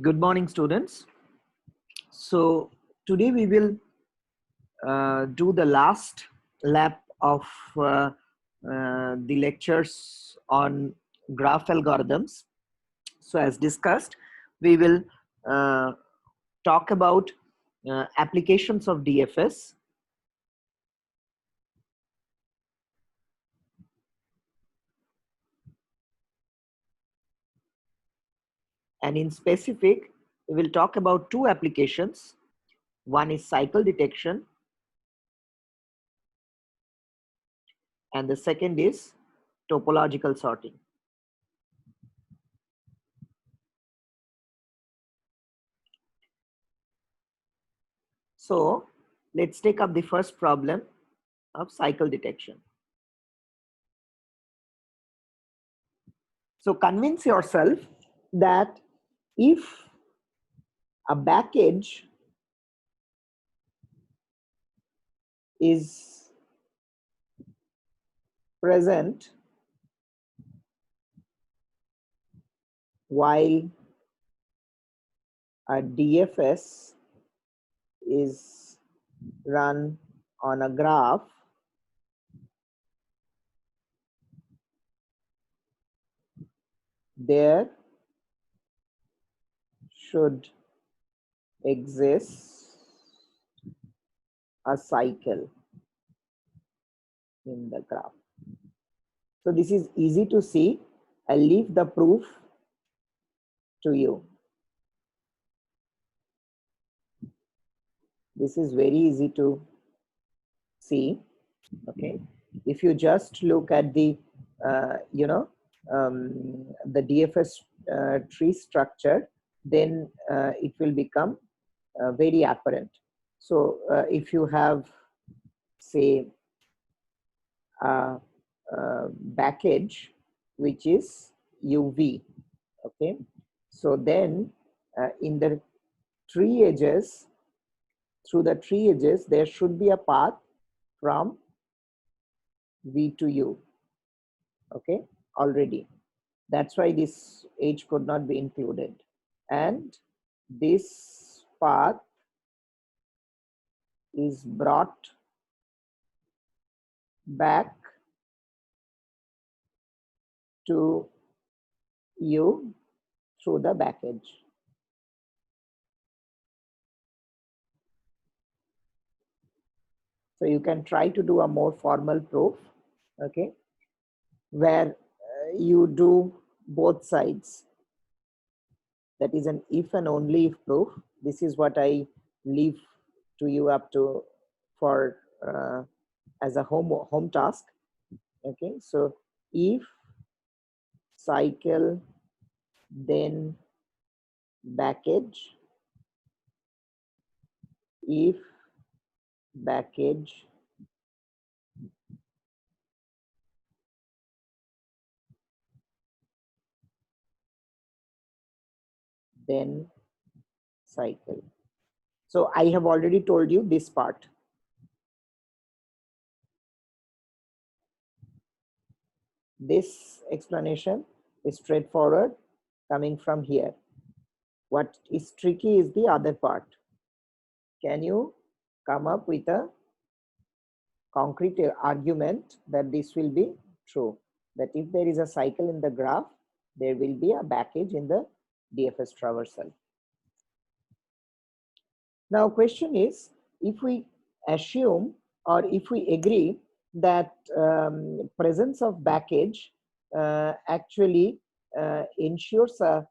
Good morning, students. So today we will do the last lap of the lectures on graph algorithms. So as discussed, we will uh, talk about applications of DFS. And in specific, we will talk about two applications. One is cycle detection, and the second is topological sorting. So let's take up the first problem of cycle detection. So convince yourself that if a back edge is present while a DFS is run on a graph, there should exist a cycle in the graph. So this is easy to see. I'll leave the proof to you. This is very easy to see. Okay, if you just look at the the DFS tree structure, then it will become very apparent. So if you have, say, a back edge which is UV, okay, so then in the tree edges, through the tree edges, there should be a path from V to U, okay, already. That's why this edge could not be included. And this path is brought back to you through the back edge. So you can try to do a more formal proof, okay, where you do both sides. That is an if and only if proof. This is what I leave to you up to for as a home task. Okay, so if cycle then back edge, if back edge then cycle. So I have already told you this part. This explanation is straightforward coming from here. What is tricky is the other part. Can you come up with a concrete argument that this will be true? That if there is a cycle in the graph, there will be a back edge in the DFS traversal. Now question is, if we assume or if we agree that presence of back edge actually ensures a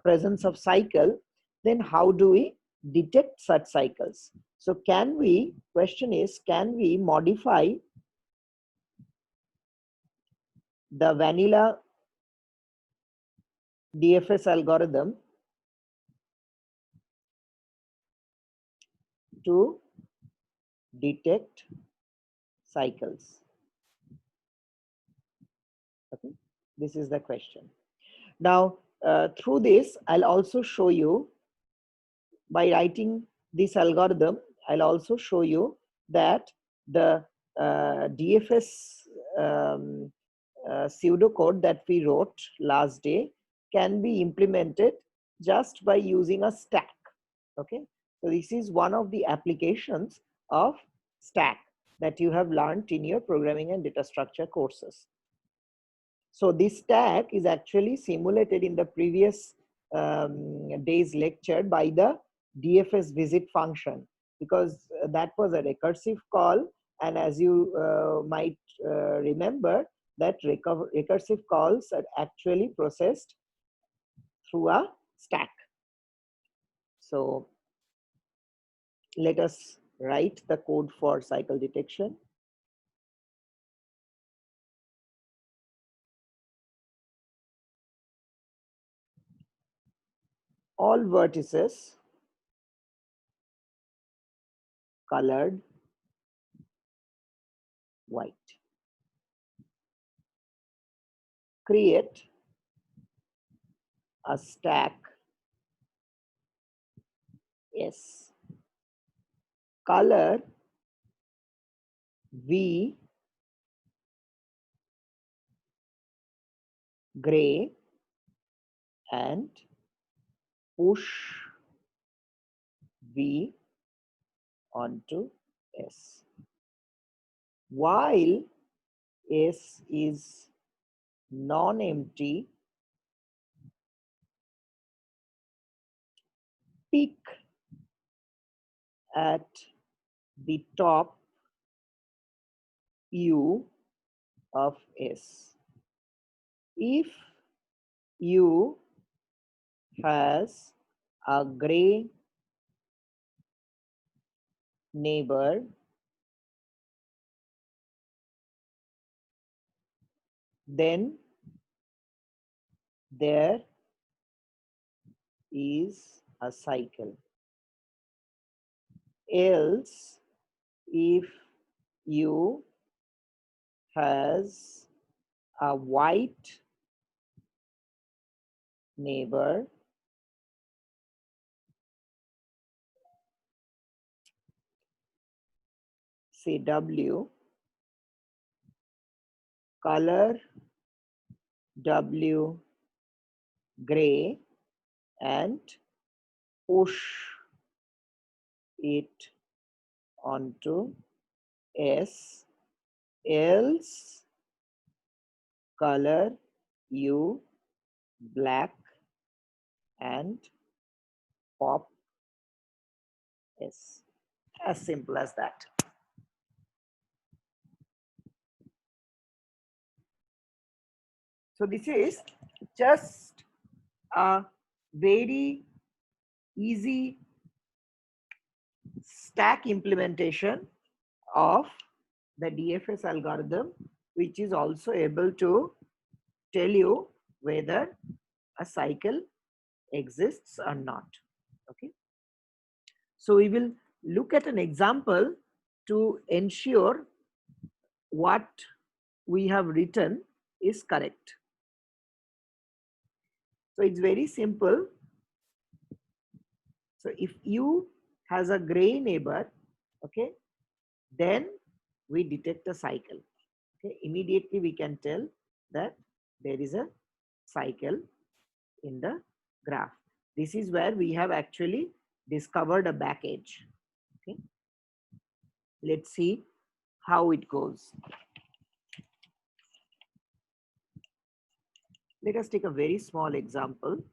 presence of cycle, then how do we detect such cycles? So can we, question is, can we modify the vanilla DFS algorithm to detect cycles? Okay, this is the question. Now, through this, I'll also show you, by writing this algorithm, I'll also show you that the DFS pseudocode that we wrote last day can be implemented just by using a stack. Okay, so this is one of the applications of stack that you have learned in your programming and data structure courses. So this stack is actually simulated in the previous day's lecture by the DFS visit function, because that was a recursive call, and as you might remember, that recursive calls are actually processed through a stack. So let us write the code for cycle detection. All vertices colored white. Create a stack S. Color V gray and push V onto S. While S is non-empty, pick at the top U of S. If U has a gray neighbor, then there is a cycle. Else, if U has a white neighbor, say W, color W gray and push it onto S, else color U black and pop S. As simple as that. So this is just a very easy stack implementation of the DFS algorithm, which is also able to tell you whether a cycle exists or not. Okay. So we will look at an example to ensure what we have written is correct. So it's very simple. So if U has a gray neighbor, okay, then we detect a cycle. Okay, immediately we can tell that there is a cycle in the graph. This is where we have actually discovered a back edge. Okay, let's see how it goes. Let us take a very small example.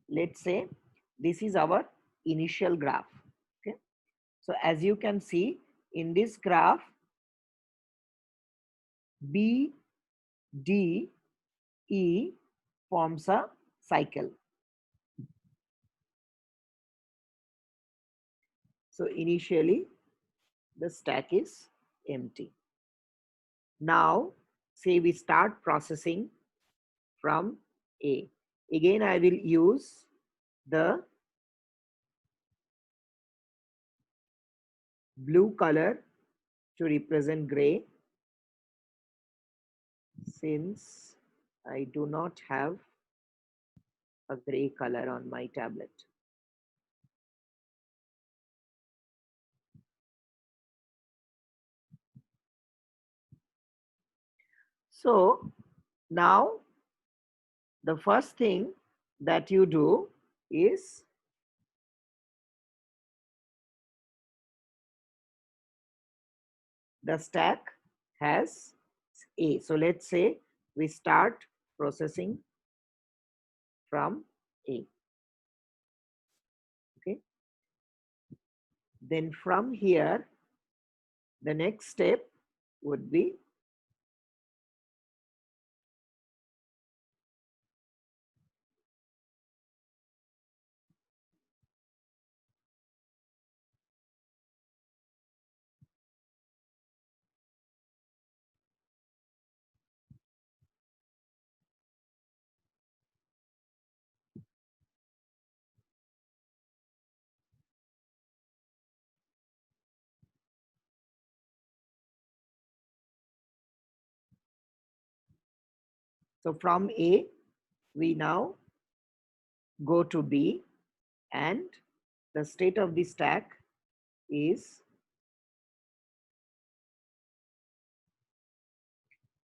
Let's say this is our initial graph. Okay, so as you can see in this graph, B, D, E forms a cycle. So initially the stack is empty. Now say we start processing from A. Again, I will use the blue color to represent gray, since I do not have a gray color on my tablet. So now the first thing that you do is the stack has A. So let's say we start processing from A. Okay. Then from here, the next step would be so from A, we now go to B, and the state of the stack is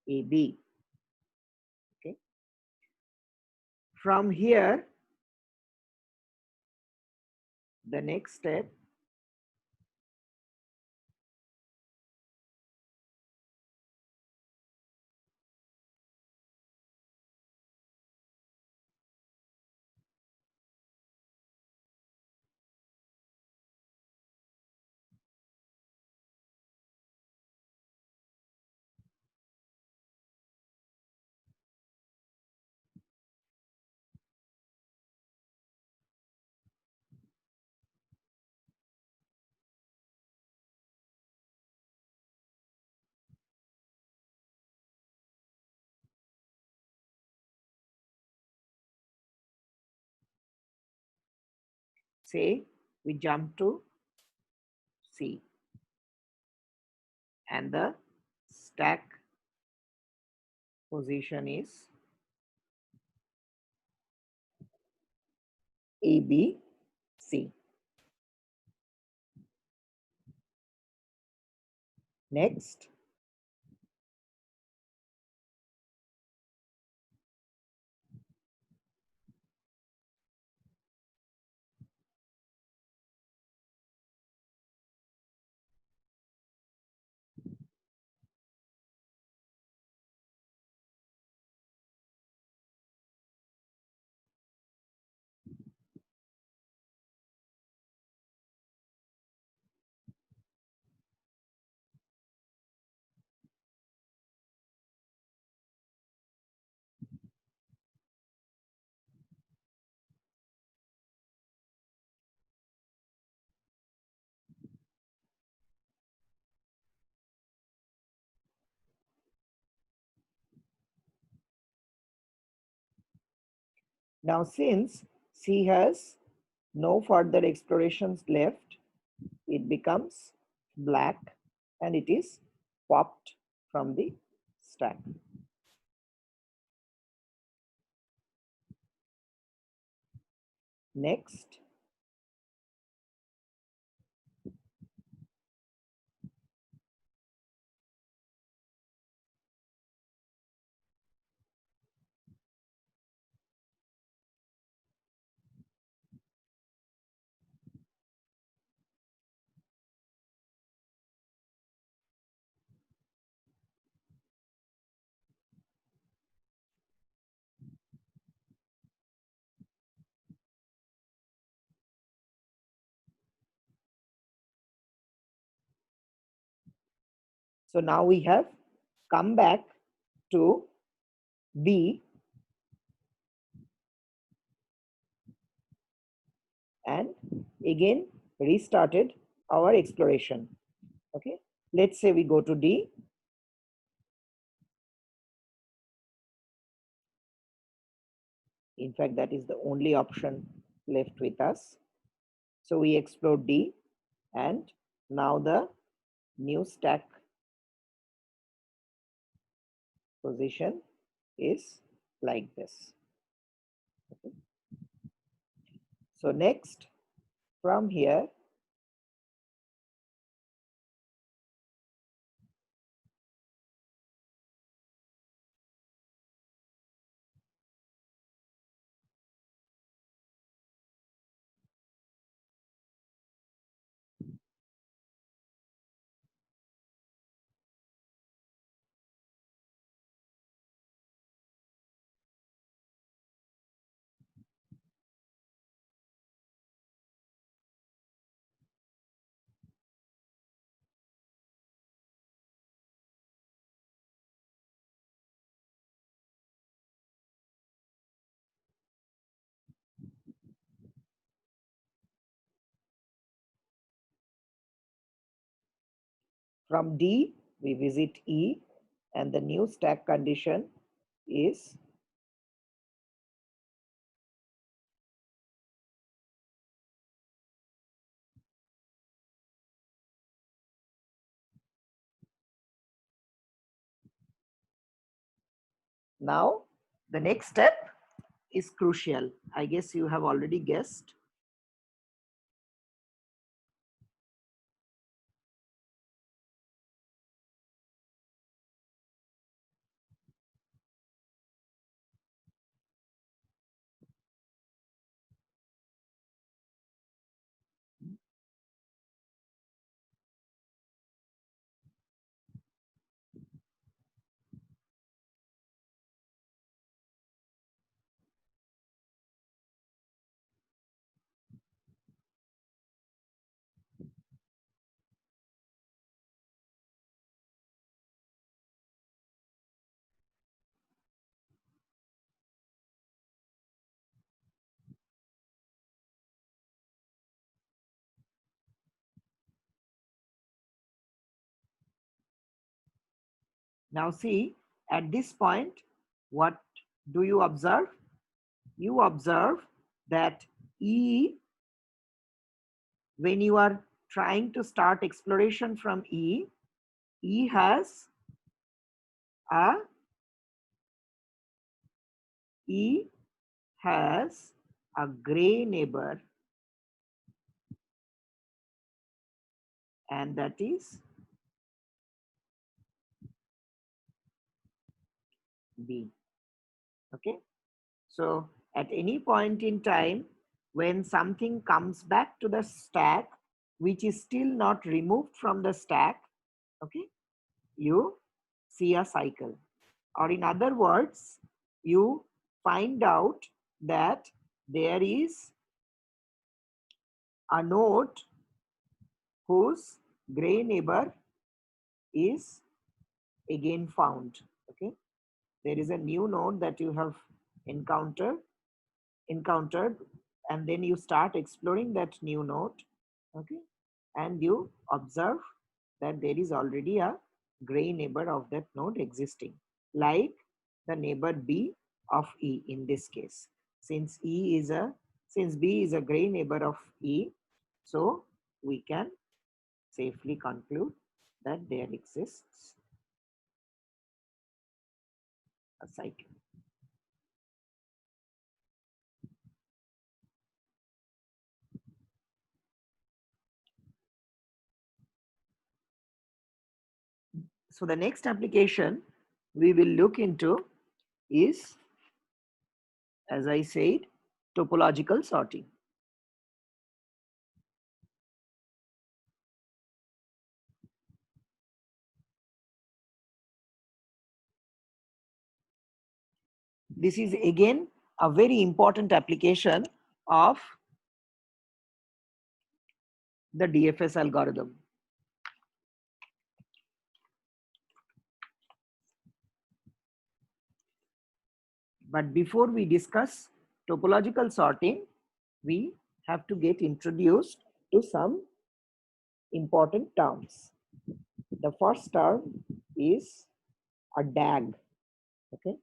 AB. Okay. From here, the next step say we jump to C, and the stack position is ABC. Next, now since C has no further explorations left, it becomes black and it is popped from the stack. Next, so now we have come back to B and again restarted our exploration. Okay, let's say we go to D. In fact, that is the only option left with us. So we explore D, and now the new stack position is like this. Okay. So next, from here, from D, we visit E, and the new stack condition is now the next step is crucial. I guess you have already guessed. Now see, at this point, what do you observe? You observe that E, when you are trying to start exploration from E, E has a E has a gray neighbor, and that is B. Okay. So at any point in time, when something comes back to the stack, which is still not removed from the stack, okay, you see a cycle. Or in other words, you find out that there is a node whose gray neighbor is again found. Okay, there is a new node that you have encountered, and then you start exploring that new node. Okay, and you observe that there is already a gray neighbor of that node existing, like the neighbor B of E in this case. Since B is a gray neighbor of E, so we can safely conclude that there exists a cycle. So the next application we will look into is, as I said, topological sorting. This is again a very important application of the DFS algorithm. But before we discuss topological sorting, we have to get introduced to some important terms. The first term is a DAG. Okay,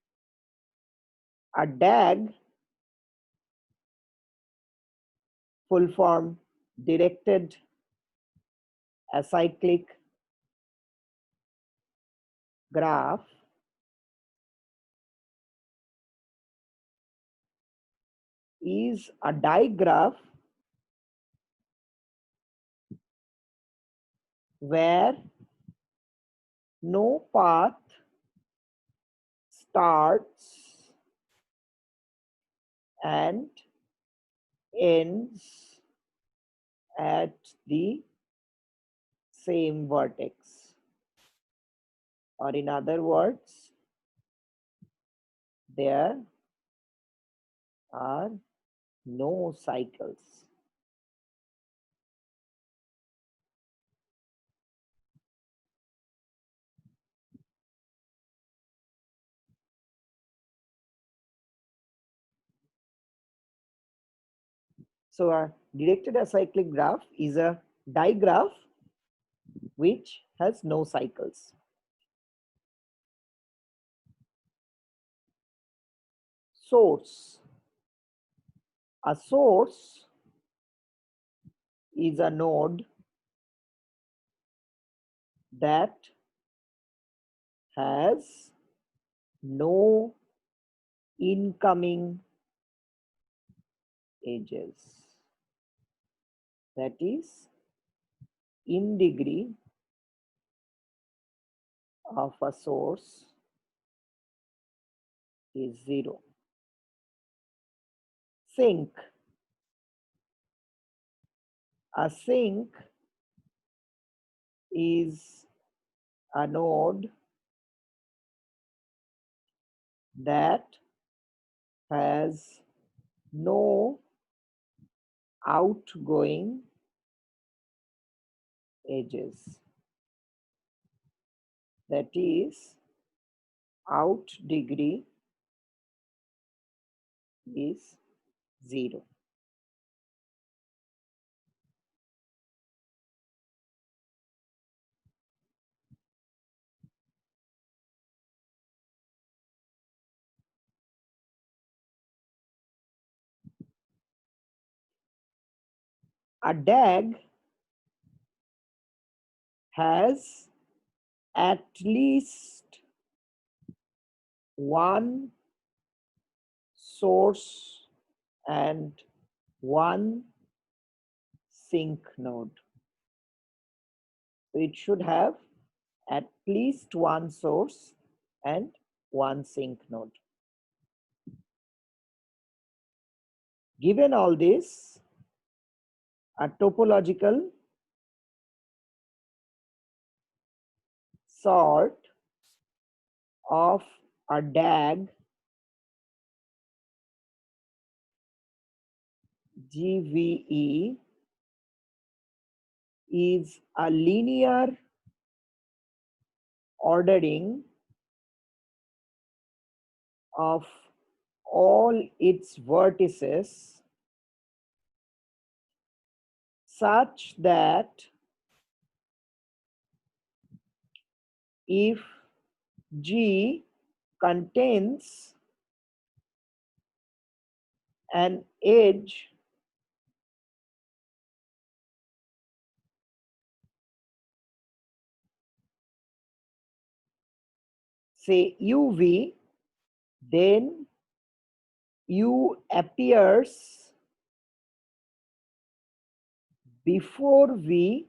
a DAG full form directed acyclic graph is a digraph where no path starts and ends at the same vertex, or in other words, there are no cycles. So a directed acyclic graph is a digraph which has no cycles. Source. A source is a node that has no incoming edges. That is, in degree of a source is 0. Sink. A sink is a node that has no outgoing edges. That is, out degree is 0. A DAG has at least one source and one sink node. So it should have at least one source and one sink node. Given all this, a topological sort of a DAG GVE is a linear ordering of all its vertices such that if G contains an edge say UV, then U appears before V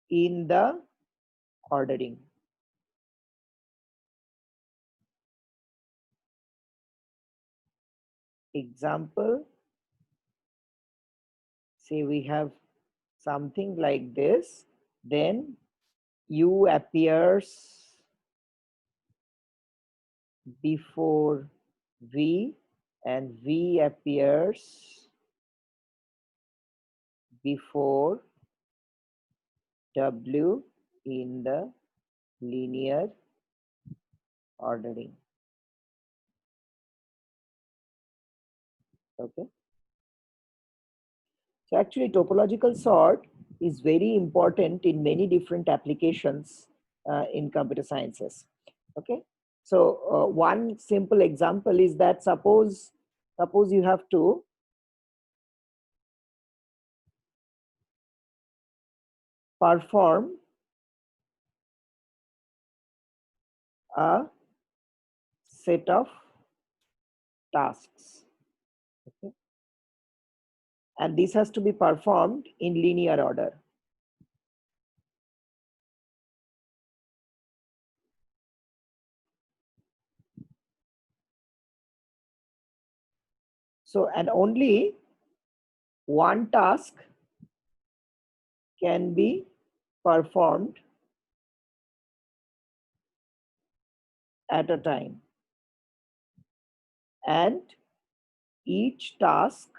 in the ordering. Example, say we have something like this, then U appears before V and V appears before W in the linear ordering. Okay. So actually topological sort is very important in many different applications in computer sciences. Okay. So one simple example is that suppose you have to perform a set of tasks. Okay. And this has to be performed in linear order. So, and only one task can be performed at a time. And each task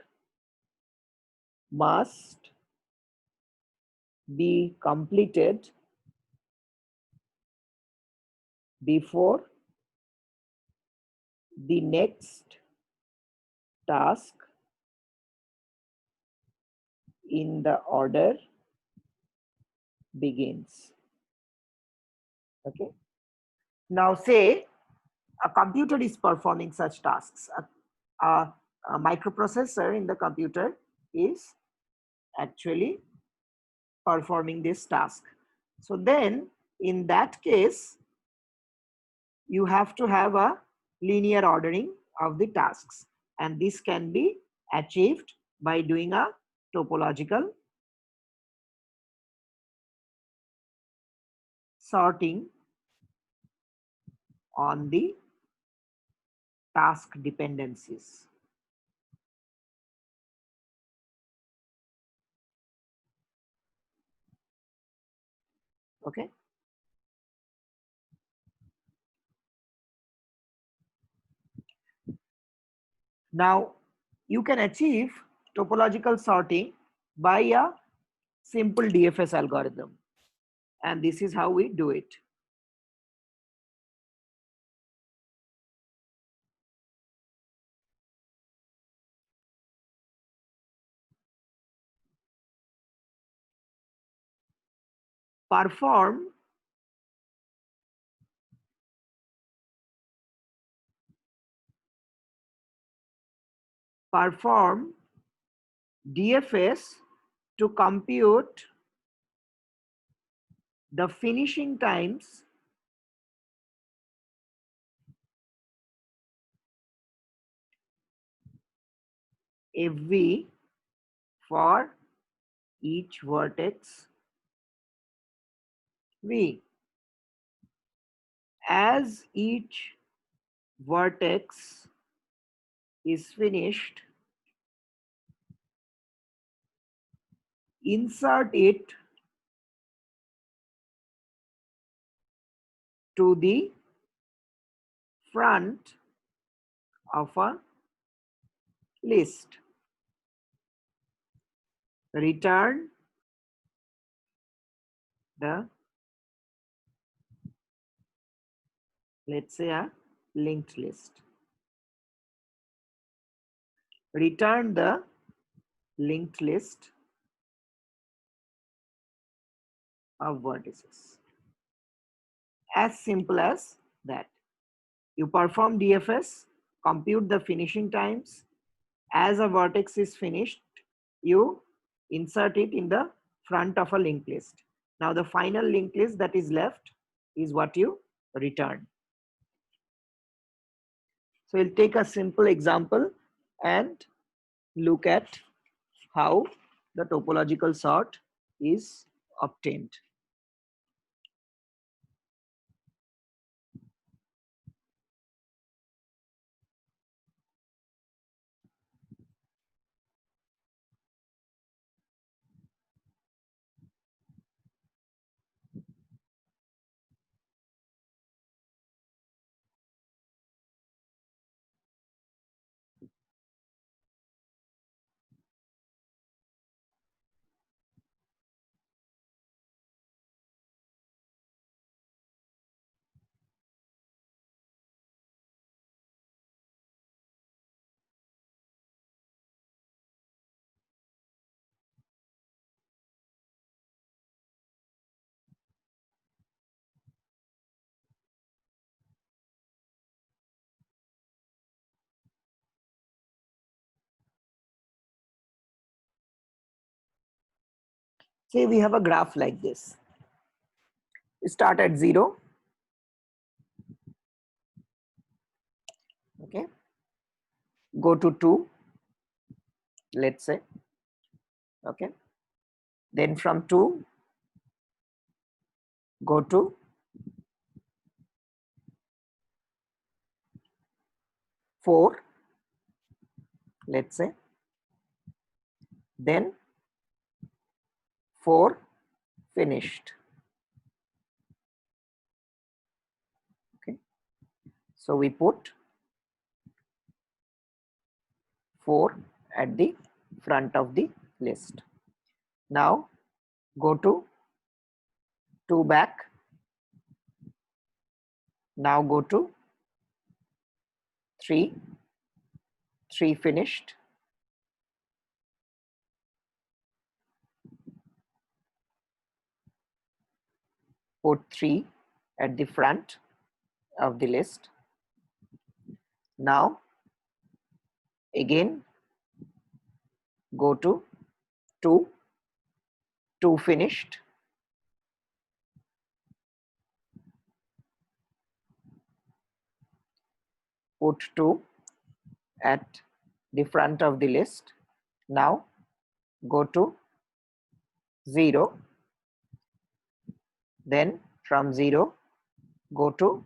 must be completed before the next task in the order begins. Okay. Now say a computer is performing such tasks. A microprocessor in the computer is actually performing this task. So then in that case, you have to have a linear ordering of the tasks. And this can be achieved by doing a topological sorting on the task dependencies. Okay. Now you can achieve topological sorting by a simple DFS algorithm. And this is how we do it. Perform DFS to compute the finishing times FV for each vertex V. As each vertex is finished, insert it to the front of a list. Return the, let's say, a linked list. Return the linked list of vertices. As simple as that. You perform DFS, compute the finishing times. As a vertex is finished, you insert it in the front of a linked list. Now the final linked list that is left is what you return. So we'll take a simple example and look at how the topological sort is obtained. Say we have a graph like this. We start at 0. Okay. Go to 2, let's say. Okay. Then from 2, go to 4, let's say. Then 4 finished. Okay. So we put 4 at the front of the list. Now go to 2 back. Now go to 3, 3 finished. Put 3 at the front of the list. Now again go to 2, 2 finished. Put 2 at the front of the list. Now go to 0. Then from 0 go to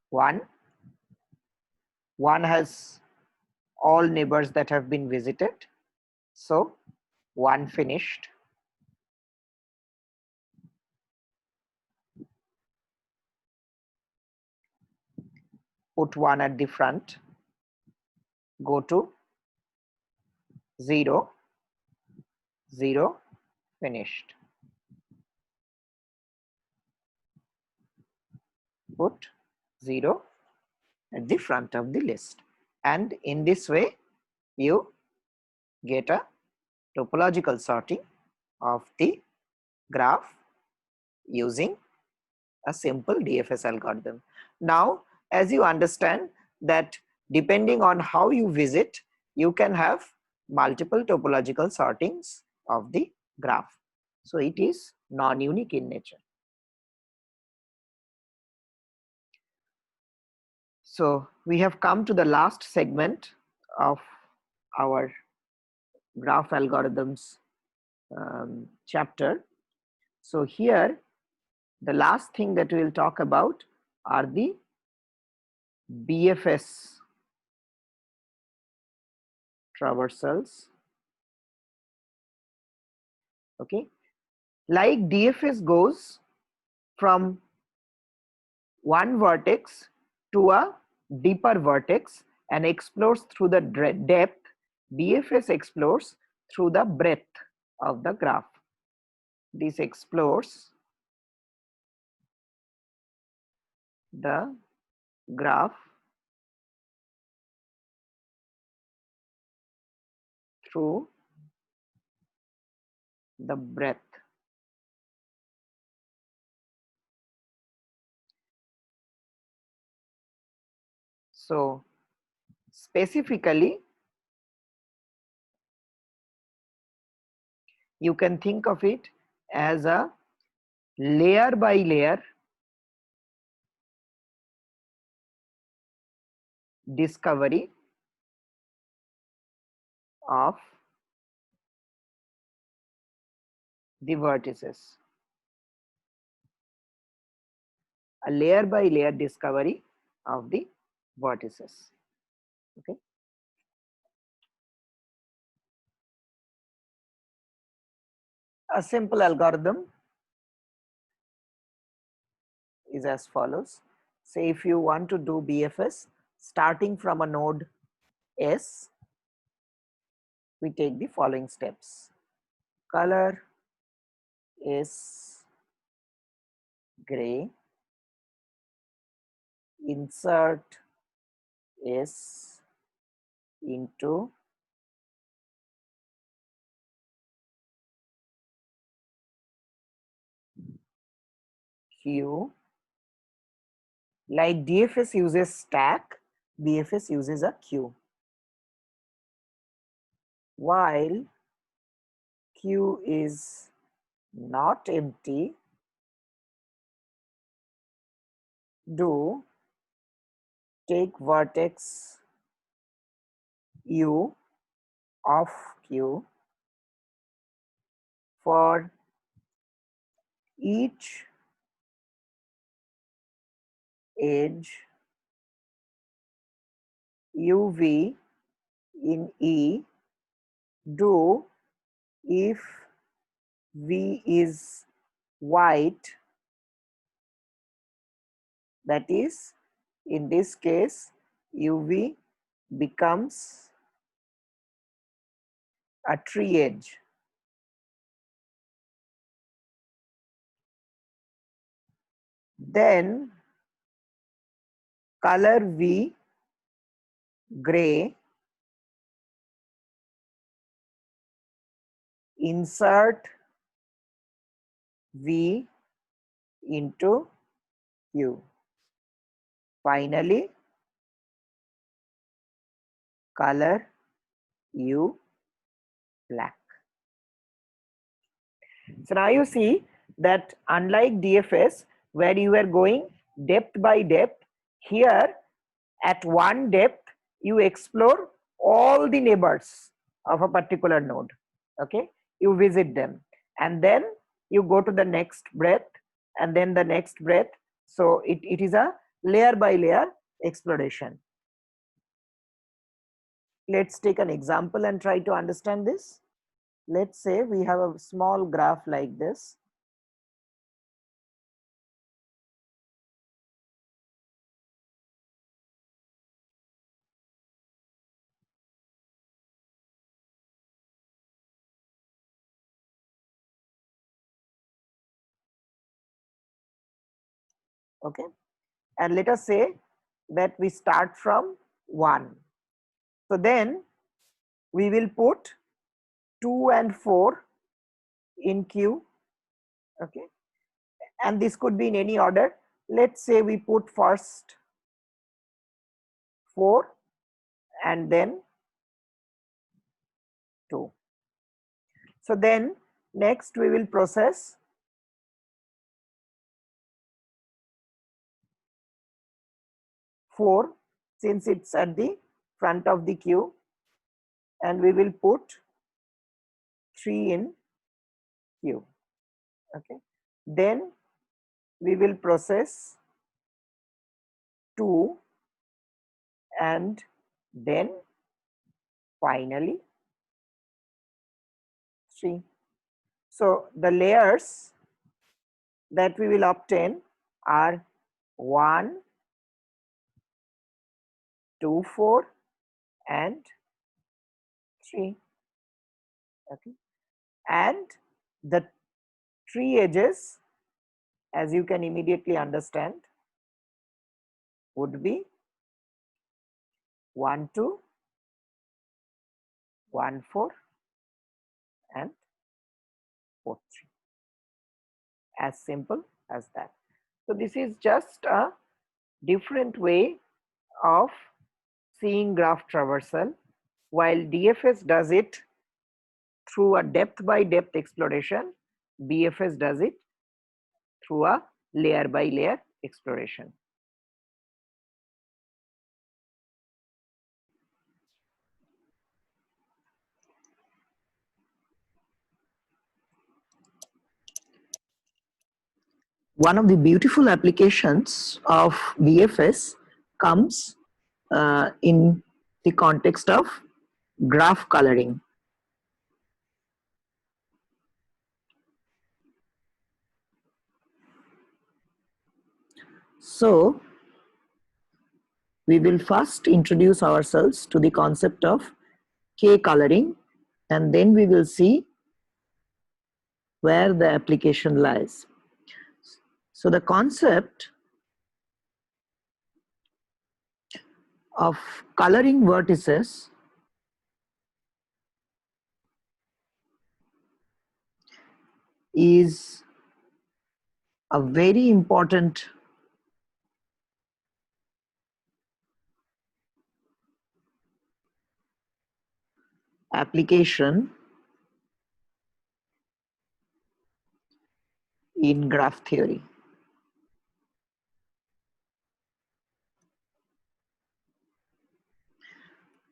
1. 1 has all neighbors that have been visited. So 1 finished. Put 1 at the front. Go to 0, 0 finished. Put 0 at the front of the list. And in this way, you get a topological sorting of the graph using a simple DFS algorithm. Now, as you understand that depending on how you visit, you can have multiple topological sortings of the graph. So it is non-unique in nature. So we have come to the last segment of our graph algorithms chapter. So here, the last thing that we will talk about are the BFS traversals. Okay, like DFS goes from one vertex to a deeper vertex and explores through the depth, BFS explores through the breadth of the graph. This explores the graph through the breadth. So specifically, you can think of it as a layer by layer discovery of the vertices. A layer by layer discovery of the vertices. Okay. A simple algorithm is as follows. Say if you want to do BFS starting from a node S, we take the following steps. Color is gray, insert S into Q. Like DFS uses stack, BFS uses a queue. while Q is not empty, do take vertex U of Q for each edge UV in E, do if V is white, that is, in this case UV becomes a tree edge. Then color V gray, insert V into Q. Finally, color U black. So now you see that unlike DFS, where you were going depth by depth, here at one depth you explore all the neighbors of a particular node. Okay, you visit them and then you go to the next breadth and then the next breadth. So it is a layer by layer exploration. Let's take an example and try to understand this. Let's say we have a small graph like this. Okay, and let us say that we start from 1. So then we will put 2 and 4 in Q. Okay, and this could be in any order. Let's say we put first 4 and then 2. So then next we will process 4 since it's at the front of the queue, and we will put 3 in queue. Okay, then we will process 2 and then finally 3. So the layers that we will obtain are 1, 2, 4 and 3. Okay, and the tree edges, as you can immediately understand, would be 1, 2, 1, 4 and 4, 3. As simple as that. So this is just a different way of seeing graph traversal. While DFS does it through a depth by depth exploration, BFS does it through a layer by layer exploration. One of the beautiful applications of BFS comes in the context of graph coloring. So we will first introduce ourselves to the concept of K coloring, and then we will see where the application lies. So the concept of coloring vertices is a very important application in graph theory.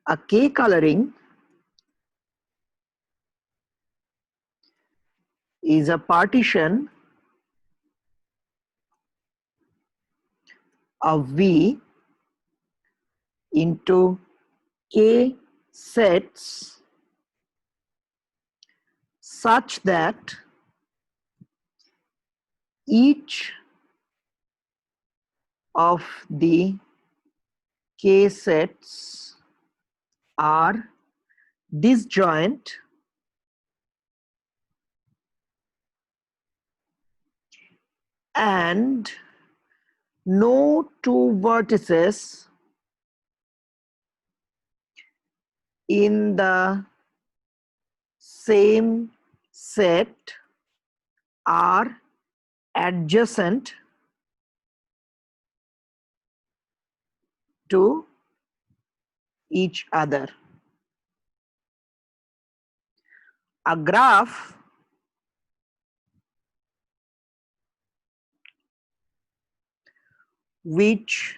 A K coloring is a partition of V into K sets such that each of the K sets are disjoint and no two vertices in the same set are adjacent to each other. A graph which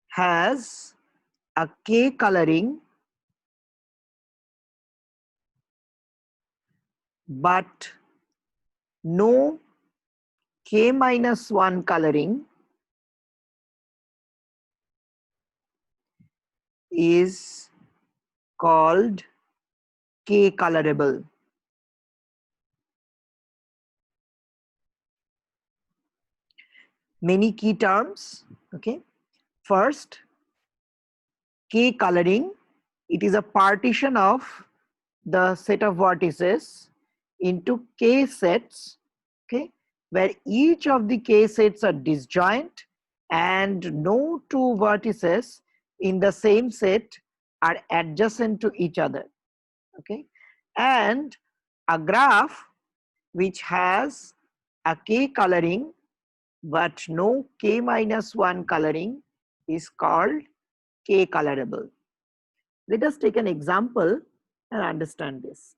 has a K coloring but no K minus 1 coloring is called K colorable. Many key terms. Okay. First, K coloring. It is a partition of the set of vertices into K sets, okay, where each of the K sets are disjoint and no two vertices in the same set are adjacent to each other, okay. And a graph which has a K coloring but no K minus 1 coloring is called K colorable. Let us take an example and understand this.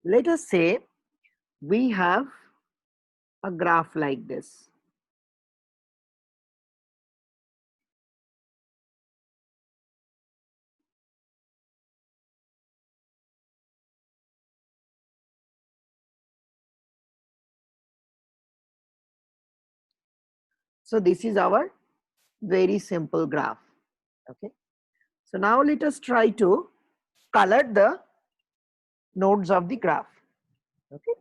Let us say we have a graph like this. So this is our very simple graph. Okay. So now let us try to color the nodes of the graph. Okay.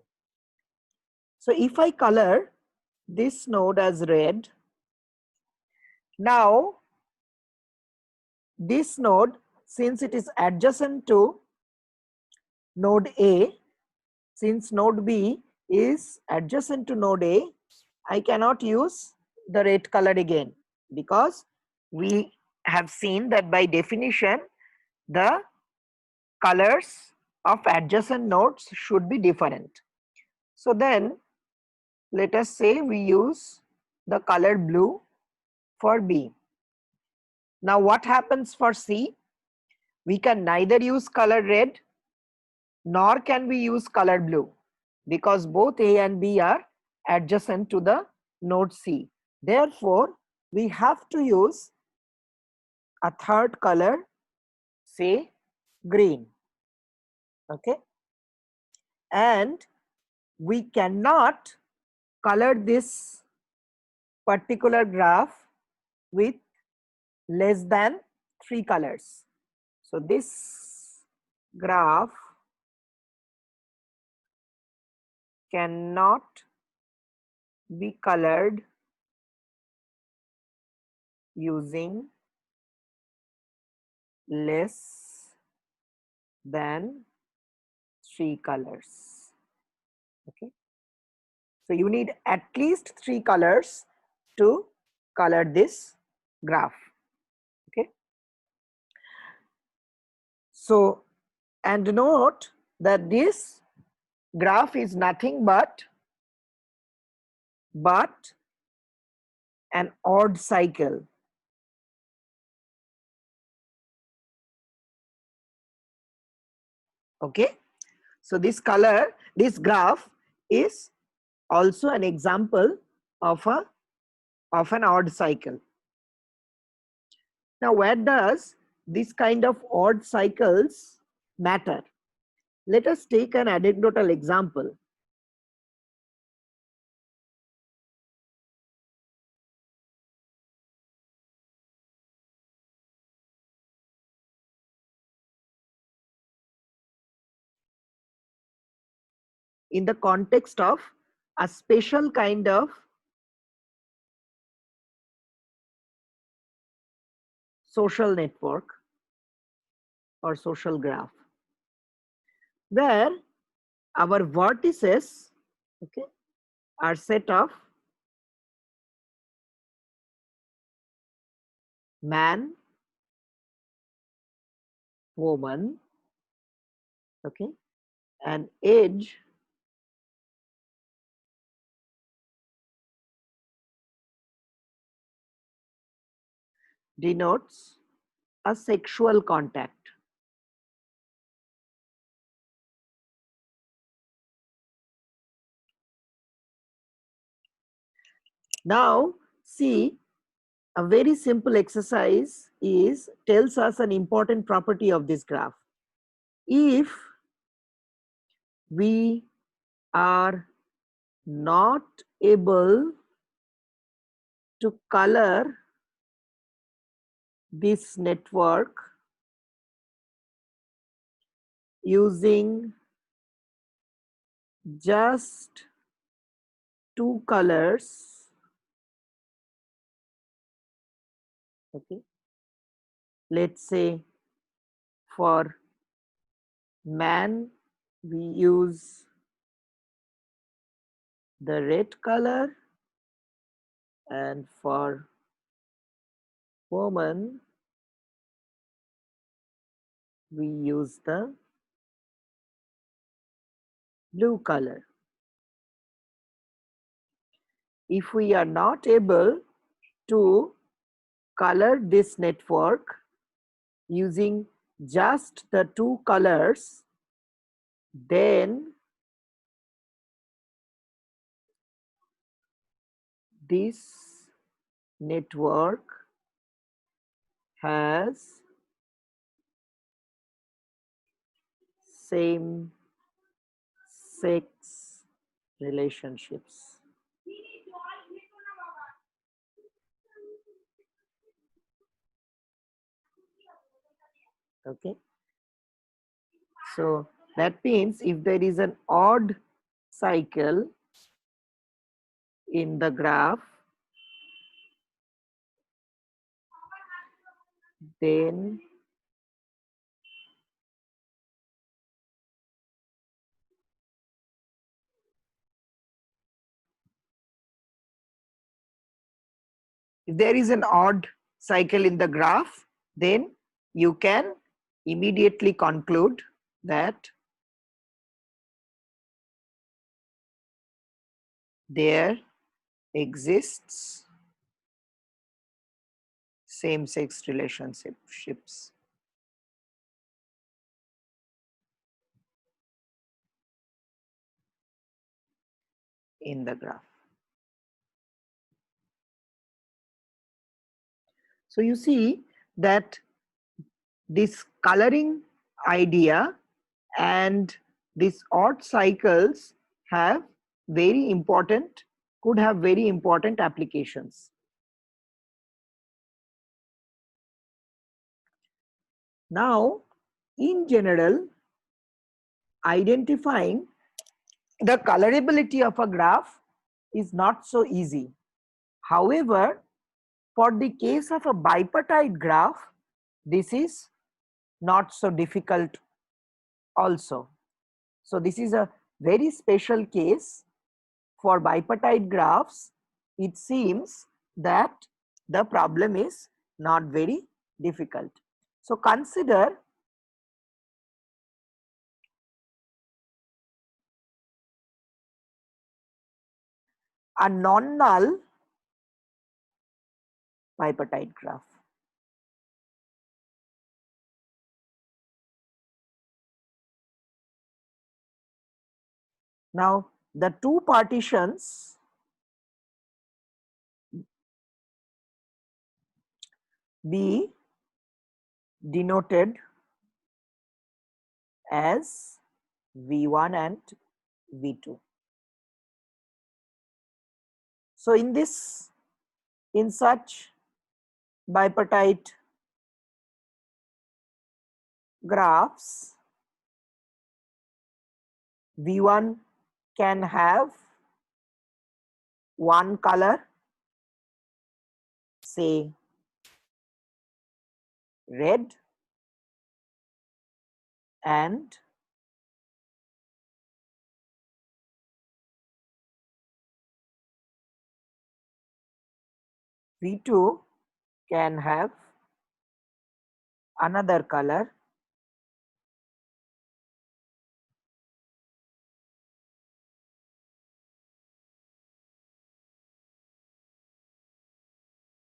So if I color this node as red, now this node, since it is adjacent to node A, since node B is adjacent to node A, I cannot use the red color again because we have seen that by definition the colors of adjacent nodes should be different. So then let us say we use the color blue for B. Now what happens for C? We can neither use color red nor can we use color blue because both A and B are adjacent to the node C. Therefore, we have to use a third color, say green. Okay. And we cannot color this particular graph with less than 3 colors. So this graph cannot be colored using less than 3 colors. Okay. So you need at least 3 colors to color this graph. Okay. So, and note that this graph is nothing but an odd cycle. Okay, so this graph is also an example of an odd cycle. Now, where does this kind of odd cycles matter? Let us take an anecdotal example. In the context of a special kind of social network or social graph, where our vertices, okay, are set of man, woman, okay, and age denotes a sexual contact. Now, see, a very simple exercise tells us an important property of this graph. If we are not able to color this network using just two colors, okay, let's say for man we use the red color, and for woman we use the blue color. If we are not able to color this network using just the two colors, then this network has same sex relationships. Okay, so that means if there is an odd cycle in the graph, then if there is an odd cycle in the graph, then you can immediately conclude that there exists same-sex relationships in the graph. So you see that this coloring idea and these odd cycles have very important, could have very important applications. Now, in general, identifying the colorability of a graph is not so easy. However, for the case of a bipartite graph, this is not so difficult also. So this is a very special case. For bipartite graphs, it seems that the problem is not very difficult. So consider a non-null bipartite graph. Now the two partitions be denoted as V1 and V2. So in such bipartite graphs, V1 can have one color, say red, and V2 can have another color,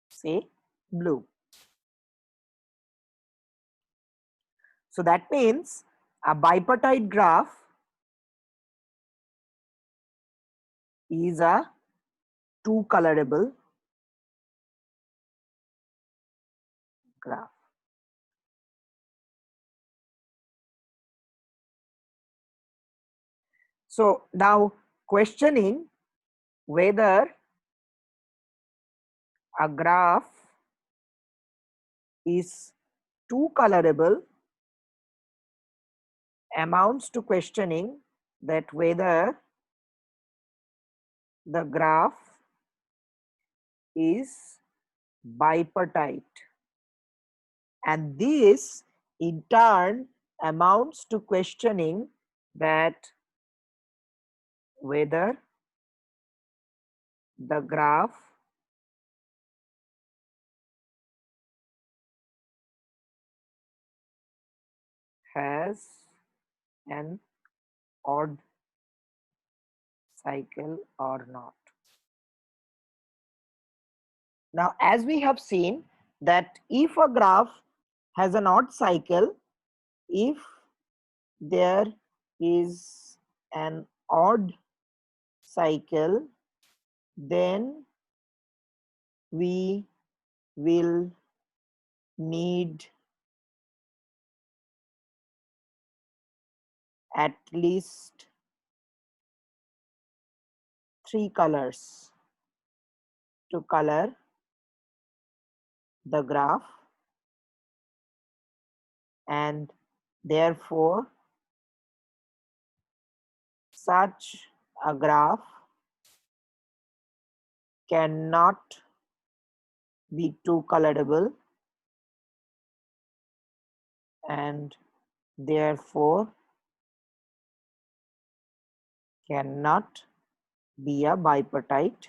say blue. So that means a bipartite graph is a two colorable graph. So now questioning whether a graph is two colorable amounts to questioning that whether the graph is bipartite, and this in turn amounts to questioning that whether the graph has an odd cycle or not. Now, as we have seen that if a graph has an odd cycle, if there is an odd cycle, then we will need at least three colors to color the graph, and therefore such a graph cannot be two colorable, and therefore cannot be a bipartite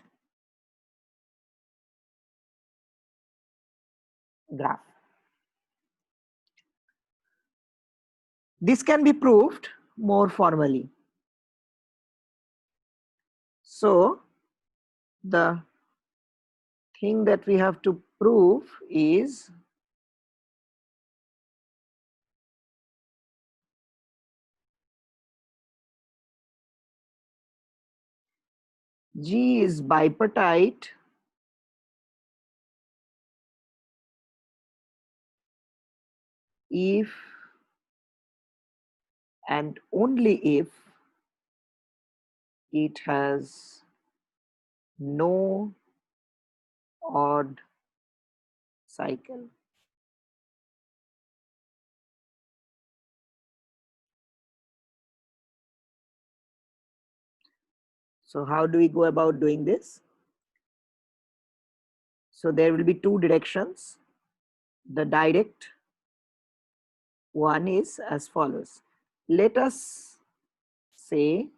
graph. This can be proved more formally. So the thing that we have to prove is G is bipartite if and only if it has no odd cycle. So how do we go about doing this? So there will be two directions. The direct one is as follows. Let us say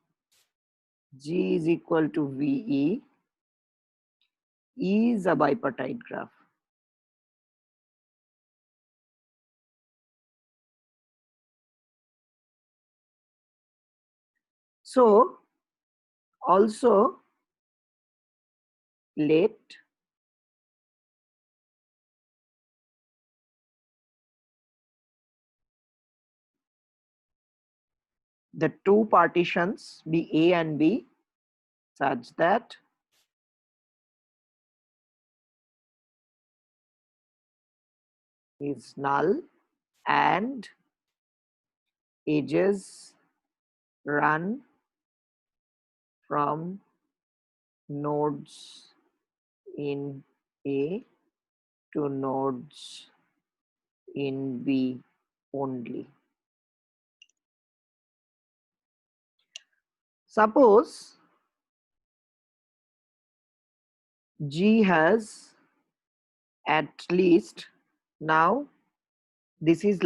G is equal to VE is a bipartite graph. So also let the two partitions be A and B such that is null and edges run from nodes in A to nodes in B only. Suppose G has at least, now this is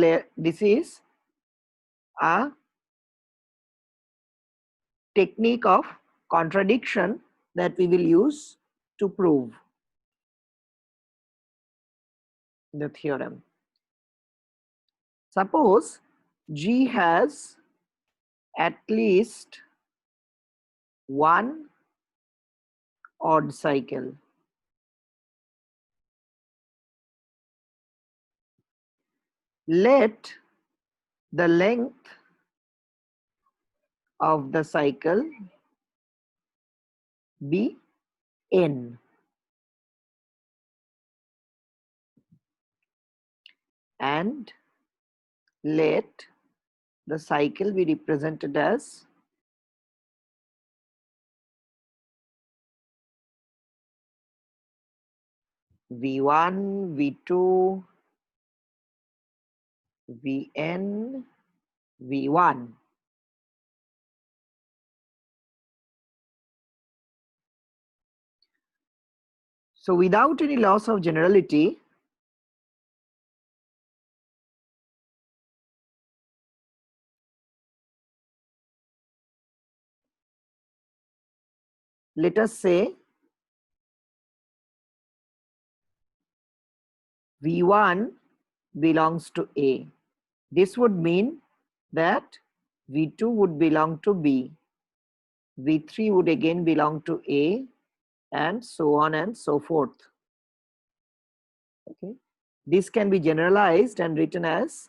a technique of contradiction that we will use to prove the theorem. Suppose G has at least one odd cycle. Let the length of the cycle be n, and let the cycle be represented as V1, V2, Vn, V1. So without any loss of generality, let us say V1 belongs to A. This would mean that V2 would belong to B, V3 would again belong to A, and so on and so forth. Okay. This can be generalized and written as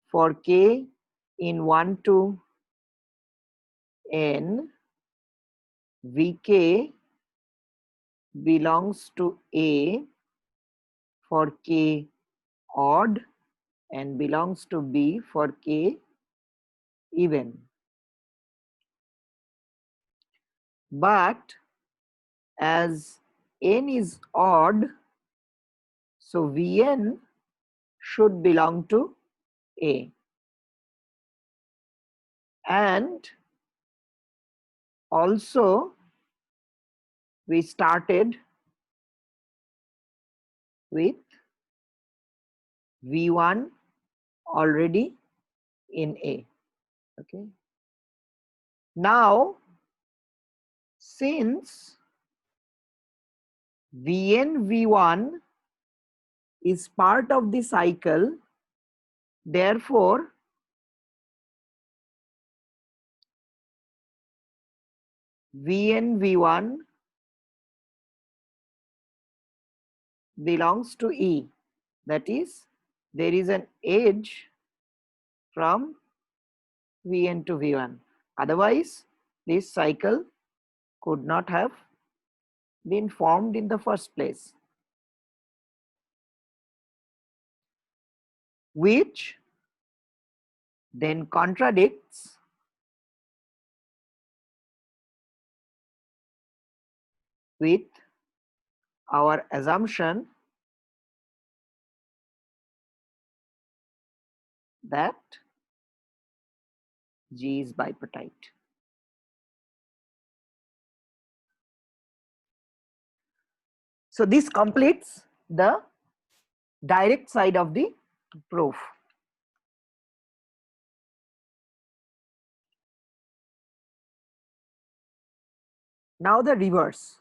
for K in 1 to N, Vk belongs to A for K odd and belongs to B for K even. But as N is odd, so Vn should belong to A. And also we started with V1 already in A. Okay. Now, since Vn V1 is part of the cycle, therefore Vn V1 belongs to E. That is, there is an edge from Vn to V1. Otherwise, this cycle could not have been formed in the first place, which then contradicts with our assumption that G is bipartite. So this completes the direct side of the proof. Now the reverse.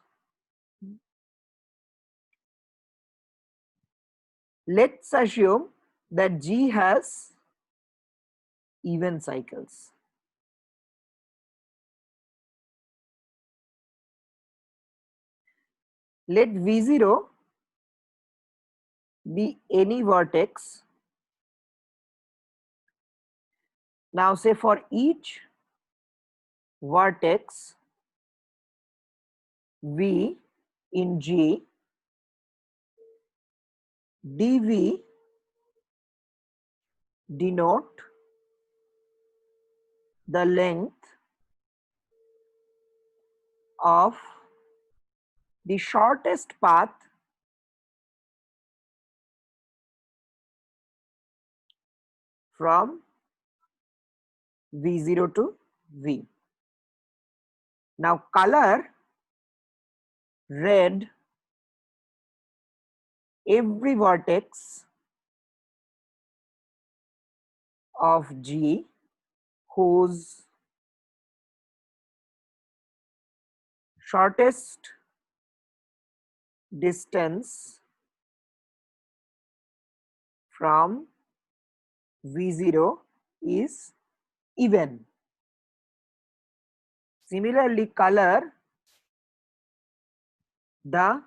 Let's assume that G has even cycles. Let V0 be any vertex Now say for each vertex V in G, dV denote the length of the shortest path from V0 to V. Now color red every vertex of G whose shortest distance from V0 is even. Similarly, color the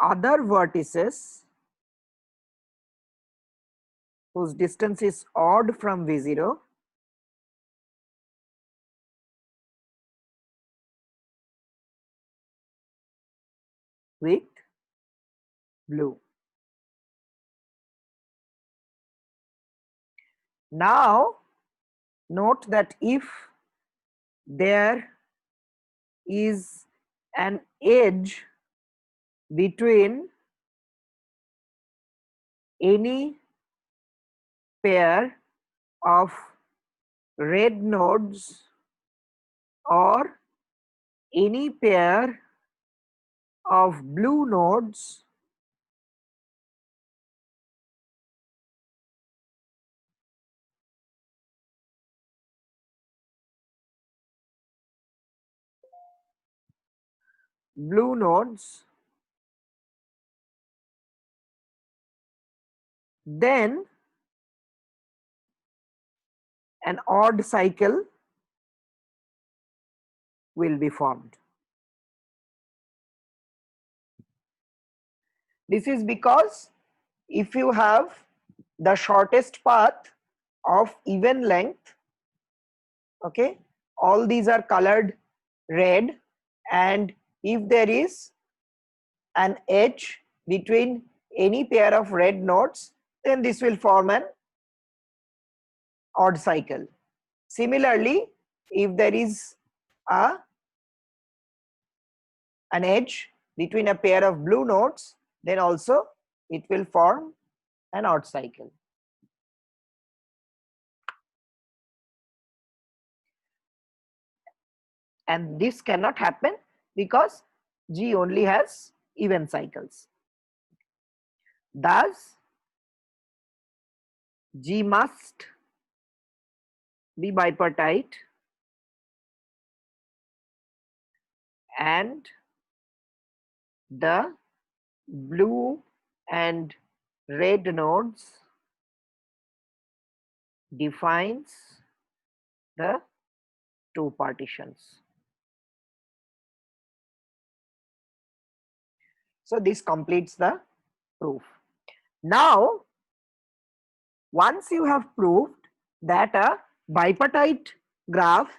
other vertices whose distance is odd from V0 with blue. Now note that if there is an edge between any pair of red nodes or any pair of blue nodes, then an odd cycle will be formed. This is because if you have the shortest path of even length, okay, all these are colored red, and if there is an edge between any pair of red nodes, then this will form an odd cycle. Similarly, if there is an edge between a pair of blue nodes, then also it will form an odd cycle. And this cannot happen because G only has even cycles. Thus, G must be bipartite and the blue and red nodes defines the two partitions. So this completes the proof. Now, once you have proved that a bipartite graph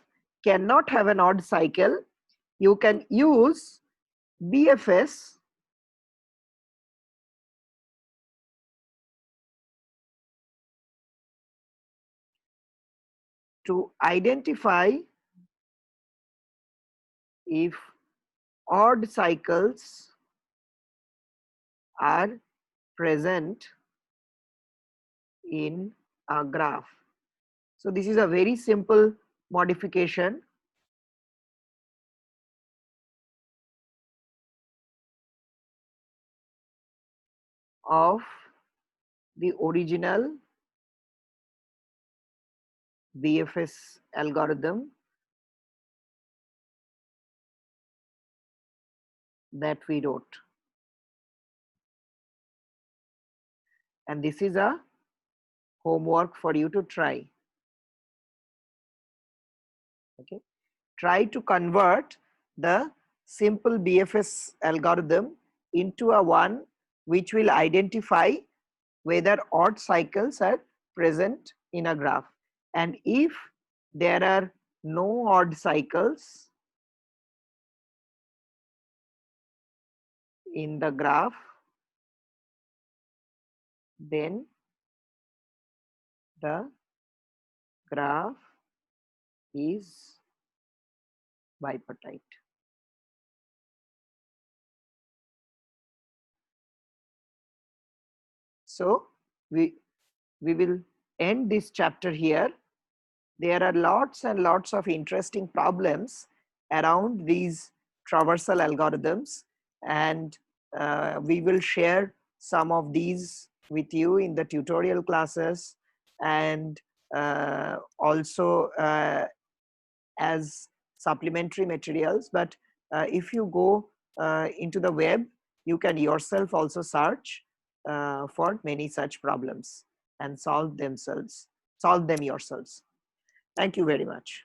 cannot have an odd cycle, you can use BFS to identify if odd cycles are present in a graph. So this is a very simple modification of the original BFS algorithm that we wrote. And this is a homework for you to try. Okay, try to convert the simple BFS algorithm into a one which will identify whether odd cycles are present in a graph. And if there are no odd cycles in the graph, then the graph is bipartite. So we will end this chapter here. There are lots and lots of interesting problems around these traversal algorithms, and we will share some of these with you in the tutorial classes, and also as supplementary materials. But if you go into the web, you can yourself also search for many such problems and solve them yourselves. Thank you very much.